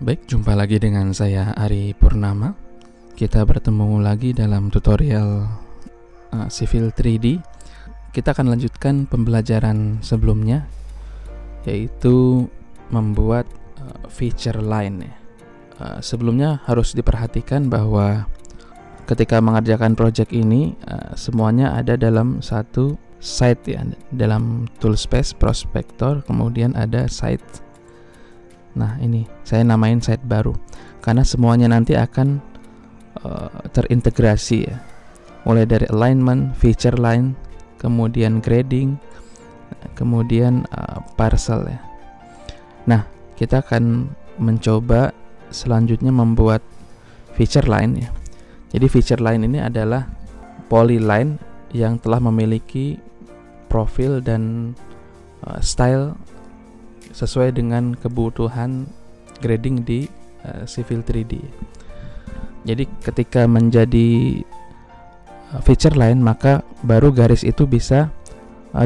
Baik, jumpa lagi dengan saya Ari Purnama. Kita bertemu lagi dalam tutorial Civil 3D. Kita akan lanjutkan pembelajaran sebelumnya, yaitu membuat feature line. Sebelumnya harus diperhatikan bahwa ketika mengerjakan project ini, semuanya ada dalam satu site ya, dalam toolspace prospector, kemudian ada site. Nah, ini saya namain site baru karena semuanya nanti akan terintegrasi ya. Mulai dari alignment, feature line, kemudian grading, kemudian parcel ya. Nah, kita akan mencoba selanjutnya membuat feature line ya. Jadi feature line ini adalah polyline yang telah memiliki profil dan style sesuai dengan kebutuhan grading di Civil 3D. Jadi ketika menjadi feature line, maka baru garis itu bisa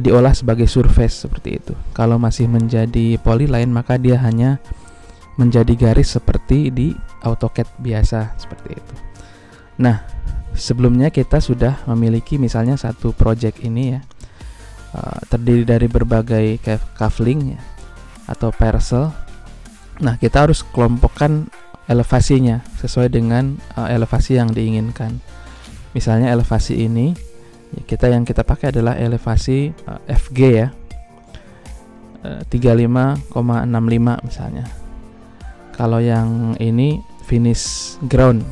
diolah sebagai surface seperti itu. Kalau masih menjadi polyline, maka dia hanya menjadi garis seperti di AutoCAD biasa seperti itu. Nah, sebelumnya kita sudah memiliki misalnya satu project ini ya, terdiri dari berbagai kafling ya, atau parcel. Nah, kita harus kelompokkan elevasinya sesuai dengan elevasi yang diinginkan. Misalnya elevasi ini yang kita pakai adalah elevasi FG ya, 35,65 misalnya. Kalau yang ini finish ground,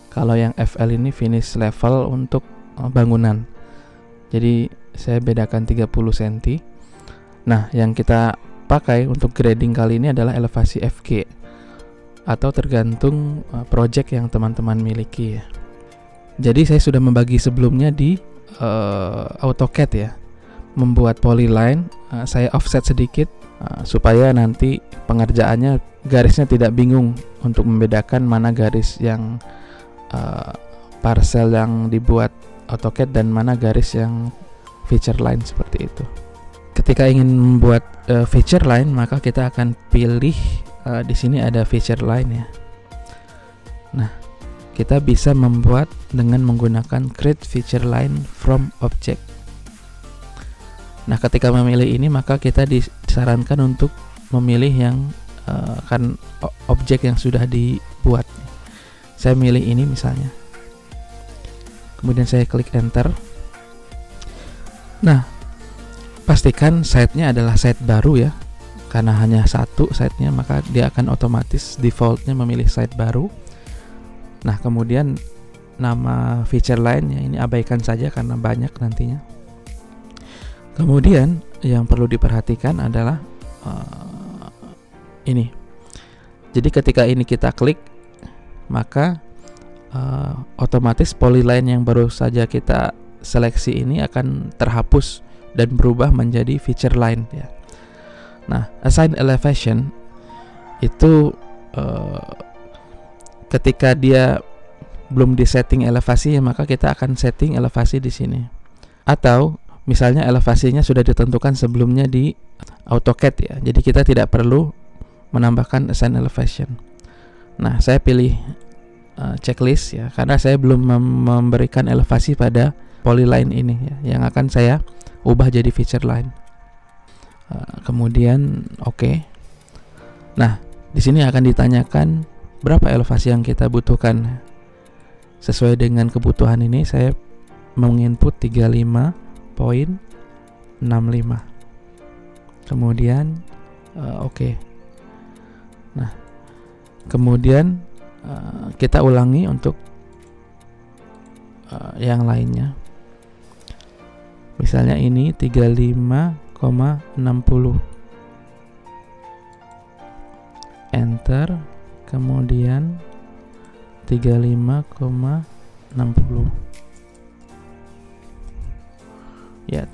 kalau yang FL ini finish level untuk bangunan. Jadi saya bedakan 30 cm. Nah, yang kita pakai untuk grading kali ini adalah elevasi FG, atau tergantung project yang teman-teman miliki ya. Jadi saya sudah membagi sebelumnya di AutoCAD ya, membuat polyline. Saya offset sedikit supaya nanti pengerjaannya garisnya tidak bingung untuk membedakan mana garis yang parcel yang dibuat AutoCAD dan mana garis yang feature line seperti itu. Ketika ingin membuat feature line, maka kita akan pilih di sini ada feature line ya. Nah, kita bisa membuat dengan menggunakan create feature line from object. Nah, ketika memilih ini, maka kita disarankan untuk memilih yang kan objek yang sudah dibuat. Saya milih ini misalnya. Kemudian saya klik enter. Nah, pastikan site-nya adalah site baru ya. Karena hanya satu site-nya, maka dia akan otomatis default-nya memilih site baru. Nah, kemudian nama feature line-nya ini abaikan saja karena banyak nantinya. Kemudian yang perlu diperhatikan adalah ini. Jadi ketika ini kita klik, maka otomatis polyline yang baru saja kita seleksi ini akan terhapus dan berubah menjadi feature line ya. Nah, assign elevation itu ketika dia belum disetting elevasinya, maka kita akan setting elevasi di sini. Atau misalnya elevasinya sudah ditentukan sebelumnya di AutoCAD ya. Jadi kita tidak perlu menambahkan assign elevation. Nah, saya pilih checklist ya, karena saya belum memberikan elevasi pada polyline ini ya, yang akan saya ubah jadi feature line. Kemudian oke. Nah, di sini akan ditanyakan berapa elevasi yang kita butuhkan. Sesuai dengan kebutuhan ini saya menginput 35.65. Kemudian oke. Nah, kemudian kita ulangi untuk yang lainnya. Misalnya ini 35,60. Enter, kemudian 35,60. Ya,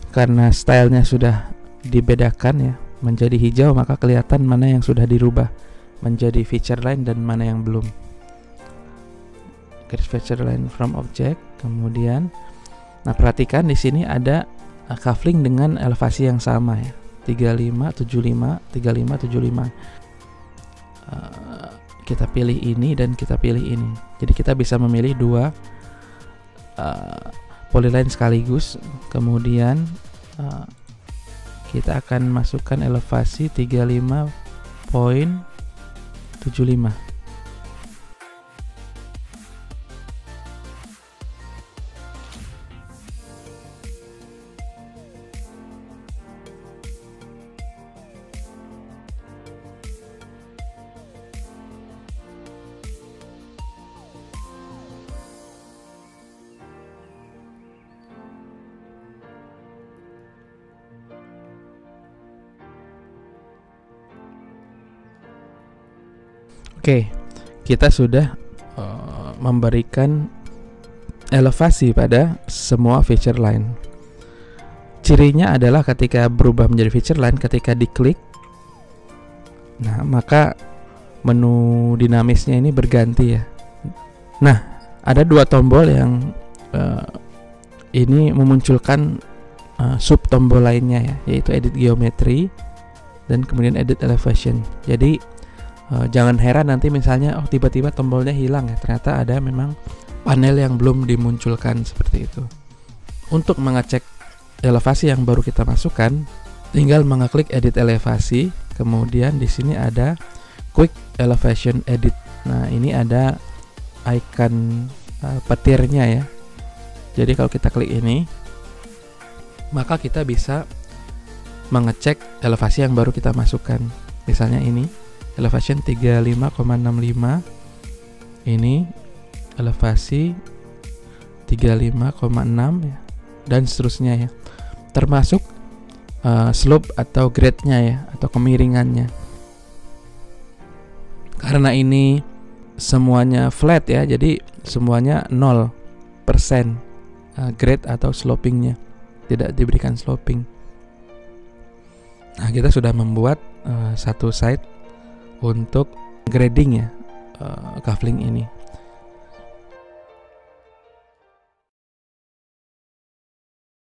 karena stylenya sudah dibedakan ya menjadi hijau, maka kelihatan mana yang sudah dirubah menjadi feature line dan mana yang belum. Create feature line from object. Kemudian, nah perhatikan di sini ada kafling dengan elevasi yang sama ya, 3575. kita pilih ini dan kita pilih ini. Jadi kita bisa memilih dua polyline sekaligus. Kemudian kita akan masukkan elevasi 35.75. Oke, kita sudah memberikan elevasi pada semua feature line. Cirinya adalah ketika berubah menjadi feature line, ketika diklik, nah maka menu dinamisnya ini berganti ya. Nah, ada dua tombol yang ini memunculkan sub tombol lainnya ya, yaitu edit geometry dan kemudian edit elevation. Jadi jangan heran nanti misalnya tiba-tiba tombolnya hilang ya, ternyata ada memang panel yang belum dimunculkan seperti itu. Untuk mengecek elevasi yang baru kita masukkan, tinggal mengeklik edit elevasi, kemudian di sini ada quick elevation edit. Nah, ini ada icon petirnya ya. Jadi kalau kita klik ini, maka kita bisa mengecek elevasi yang baru kita masukkan. Misalnya ini elevation 35,65, ini elevasi 35,6 ya, dan seterusnya ya, termasuk slope atau grade-nya ya, atau kemiringannya. Karena ini semuanya flat ya, jadi semuanya 0% grade atau slopingnya, tidak diberikan sloping. Nah, kita sudah membuat satu site untuk grading ya, cufflink ini.